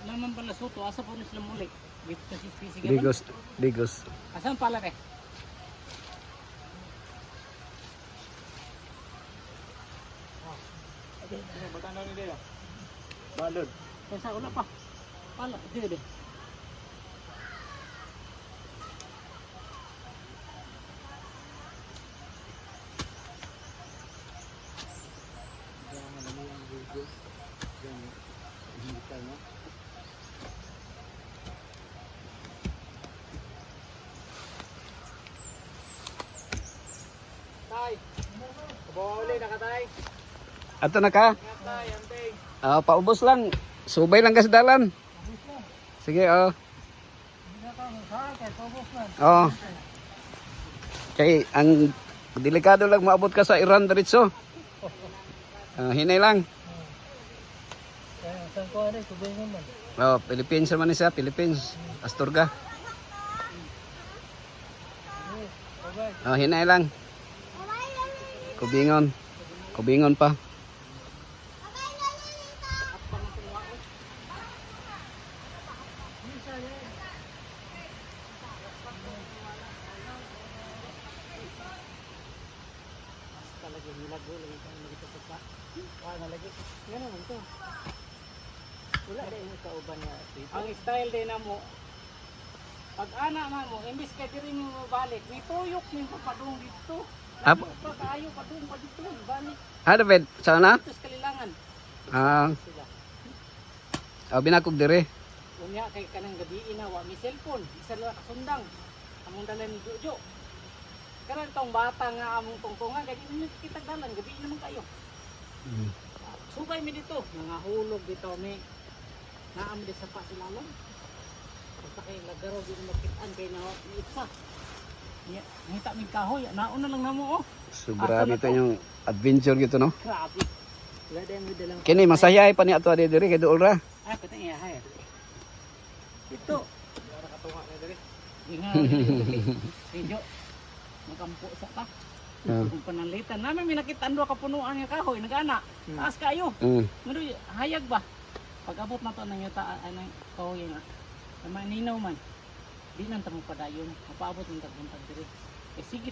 naman pala suto, asa po na sila muli. Dito kasi sige. Digos. Asan pala eh? Batang ni dia. Balud. Kaya wala pa. Pala, dito. Tay. Kabawa uli nakatay. Ato na ka? Tay, anteng. Paubos lang. Subay lang kasi dalan. Sige, Oh. Kay ang delikado lang maabot ka sa Iran diretso. Hinay lang. Saan ko ano, tubig naman. Philippines naman siya, Philippines. Asturga. Hinay lang. Kubingon. Kubingon pa. Talaga nilago lagi ka nagito pa. Nalagi. Ganun man to. Wala din sa uban niya. Ang style din na mo. Pag ana man mo, imbis ka diri mo balik, may tuyok ning papadung dito. Apo. Pa kaayo padung pa dito, balik. David, sana? Dito sa kalilangan. Sila. Binakog dire. Unya kay kanang gabi ina wa mi cellphone, isa lang kasundang. Among dalan ni Jojo. Karon tong bata nga among tungtungan kay di man kita dalan gabi naman kayo. Subay mi dito, mga hulog dito mi. Naam di sa pasilalong. Basta kay lagaro di makitaan kay na itsa. Ngita mi kahoy, nauna lang namo oh. So grabe ito yung adventure gitu no. Grabe. Wala din mo dalang. Kini masayay pa ni ato adi dire kay duol ra. Patay iya hay. Ito. Para katunga ni diri. Inga. Video. Magampo sa ta. Ah. Kung panalitan namin may nakitaan doon kapunuan nga kahoy, nag-ana. Taas kayo. Ngano hayag ba? Pag abot na to nang yuta anang kahoy nga. Sa maninaw man. Di nang tamo padayon. Mapaabot ng tagbuntag diri. Eh sige